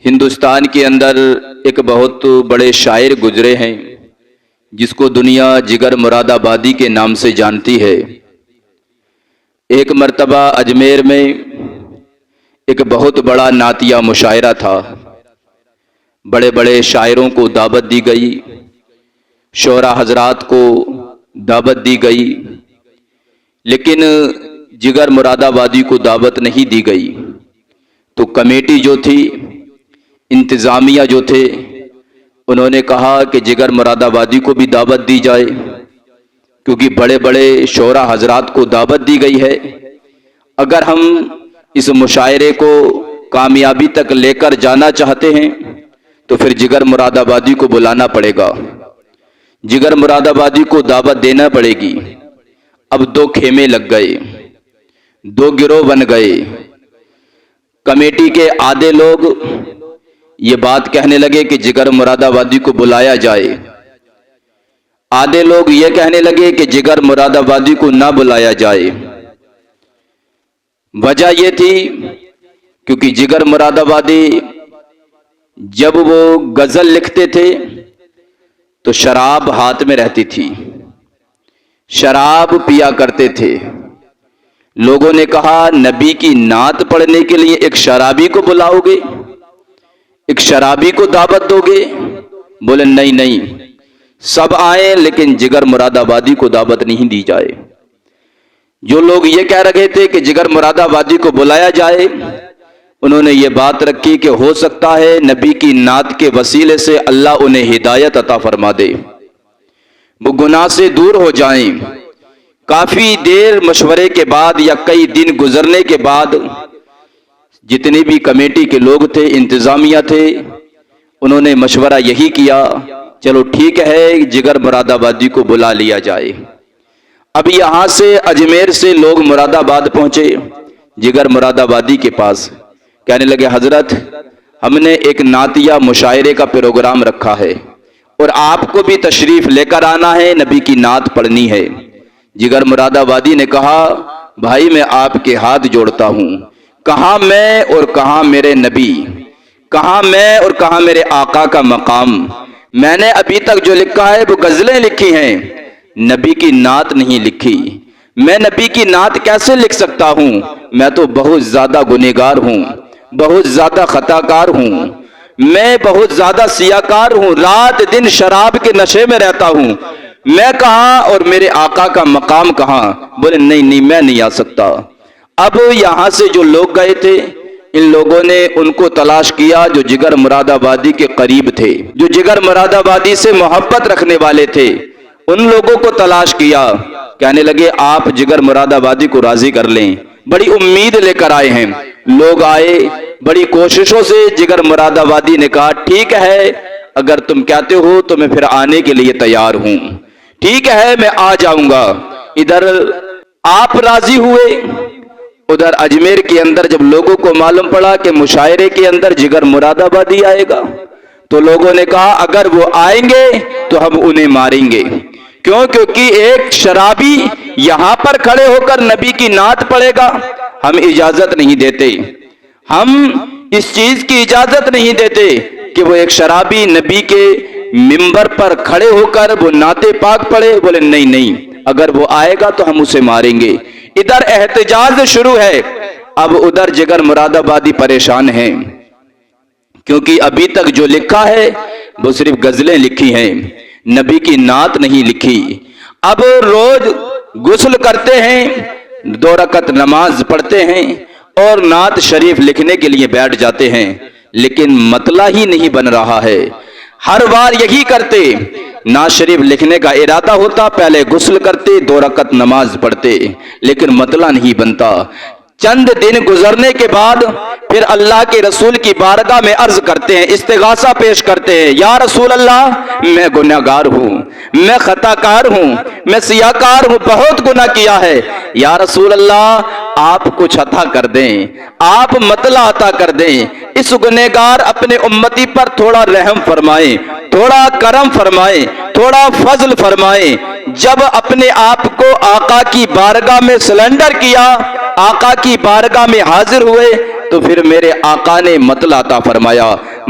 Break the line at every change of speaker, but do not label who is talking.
ہندوستان کے اندر ایک بہت بڑے شاعر گزرے ہیں جس کو دنیا جگر مراد آبادی کے نام سے جانتی ہے۔ ایک مرتبہ اجمیر میں ایک بہت بڑا نعتیہ مشاعرہ تھا۔ بڑے بڑے شاعروں کو دعوت دی گئی، شعراء حضرات کو دعوت دی گئی، لیکن جگر مراد آبادی کو دعوت نہیں دی گئی۔ تو کمیٹی جو تھی، انتظامیہ جو تھے، انہوں نے کہا کہ جگر مراد آبادی کو بھی دعوت دی جائے، کیونکہ بڑے بڑے شعراء حضرات کو دعوت دی گئی ہے۔ اگر ہم اس مشاعرے کو کامیابی تک لے کر جانا چاہتے ہیں تو پھر جگر مراد آبادی کو بلانا پڑے گا، جگر مراد آبادی کو دعوت دینا پڑے گی۔ اب دو خیمے لگ گئے، دو گروہ بن گئے۔ کمیٹی کے آدھے لوگ یہ بات کہنے لگے کہ جگر مراد آبادی کو بلایا جائے، آدھے لوگ یہ کہنے لگے کہ جگر مراد آبادی کو نہ بلایا جائے۔ وجہ یہ تھی کیونکہ جگر مراد آبادی جب وہ غزل لکھتے تھے تو شراب ہاتھ میں رہتی تھی، شراب پیا کرتے تھے۔ لوگوں نے کہا نبی کی نعت پڑھنے کے لیے ایک شرابی کو بلاؤ گے، ایک شرابی کو دعوت دو گے؟ بولے نہیں نہیں، سب آئیں لیکن جگر مراد آبادی کو دعوت نہیں دی جائے۔ جو لوگ یہ کہہ رہے تھے کہ جگر مراد آبادی کو بلایا جائے، انہوں نے یہ بات رکھی کہ ہو سکتا ہے نبی کی نعت کے وسیلے سے اللہ انہیں ہدایت عطا فرما دے، وہ گناہ سے دور ہو جائیں۔ کافی دیر مشورے کے بعد یا کئی دن گزرنے کے بعد جتنی بھی کمیٹی کے لوگ تھے، انتظامیہ تھے، انہوں نے مشورہ یہی کیا، چلو ٹھیک ہے جگر مراد آبادی کو بلا لیا جائے۔ اب یہاں سے اجمیر سے لوگ مراد آباد پہنچے جگر مراد آبادی کے پاس، کہنے لگے حضرت ہم نے ایک نعتیہ مشاعرے کا پروگرام رکھا ہے اور آپ کو بھی تشریف لے کر آنا ہے، نبی کی نعت پڑھنی ہے۔ جگر مراد آبادی نے کہا بھائی میں آپ کے ہاتھ جوڑتا ہوں، کہاں میں اور کہاں میرے نبی، کہاں میں اور کہاں میرے آقا کا مقام؟ میں نے ابھی تک جو لکھا ہے وہ غزلیں لکھی ہیں، نبی کی نعت نہیں لکھی۔ میں نبی کی نعت کیسے لکھ سکتا ہوں؟ میں تو بہت زیادہ گنہگار ہوں، بہت زیادہ خطا کار ہوں، میں بہت زیادہ سیاکار ہوں، رات دن شراب کے نشے میں رہتا ہوں، میں کہاں اور میرے آقا کا مقام کہاں؟ بولے نہیں نہیں میں نہیں آ سکتا۔ اب یہاں سے جو لوگ گئے تھے، ان لوگوں نے ان کو تلاش کیا جو جگر مراد آبادی کے قریب تھے، جو جگر مراد آبادی سے محبت رکھنے والے تھے، ان لوگوں کو تلاش کیا۔ کہنے لگے آپ جگر مراد آبادی کو راضی کر لیں، بڑی امید لے کر آئے ہیں۔ لوگ آئے، بڑی کوششوں سے جگر مراد آبادی نے کہا ٹھیک ہے اگر تم کہتے ہو تو میں پھر آنے کے لیے تیار ہوں، ٹھیک ہے میں آ جاؤں گا۔ ادھر آپ راضی ہوئے، ادھر اجمیر کے اندر جب لوگوں کو معلوم پڑا کہ مشاعرے کے اندر جگر مراد آبادی آئے گا تو لوگوں نے کہا اگر وہ آئیں گے تو ہم انہیں ماریں گے، کیونکہ ایک شرابی یہاں پر کھڑے ہو کر نبی کی نعت پڑھے گا، ہم اجازت نہیں دیتے، ہم اس چیز کی اجازت نہیں دیتے کہ وہ ایک شرابی نبی کے منبر پر کھڑے ہو کر وہ نعت پاک پڑھے۔ بولے نہیں نہیں، اگر وہ آئے گا تو ہم اسے ماریں گے۔ ادھر احتجاج شروع ہے۔ اب ادھر جگر مراد آبادی پریشان ہیں، کیونکہ ابھی تک جو لکھا ہے وہ صرف غزلیں لکھی ہیں، نبی کی نعت نہیں لکھی۔ اب روز غسل کرتے ہیں، 2 رکعت نماز پڑھتے ہیں اور نعت شریف لکھنے کے لیے بیٹھ جاتے ہیں، لیکن مطلع ہی نہیں بن رہا ہے۔ ہر بار یہی کرتے، نعت شریف لکھنے کا ارادہ ہوتا، پہلے غسل کرتے، 2 رکعت نماز پڑھتے، لیکن مطلع نہیں بنتا۔ چند دن گزرنے کے بعد پھر اللہ کے رسول کی بارگاہ میں عرض کرتے ہیں، استغاثہ پیش کرتے ہیں، یا رسول اللہ میں گنہگار ہوں، میں خطا کار ہوں، میں سیاکار ہوں، بہت گناہ کیا ہے، یا رسول اللہ آپ کچھ عطا کر دیں، آپ مطلع عطا کر دیں، اس گنہگار اپنے امتی پر تھوڑا رحم فرمائیں، تھوڑا کرم فرمائیں، تھوڑا فضل فرمائیں۔ جب اپنے آپ کو آقا کی بارگاہ میں سلنڈر کیا، آقا کی بارگاہ میں حاضر ہوئے، تو پھر میرے آقا نے مطلع عطا فرمایا،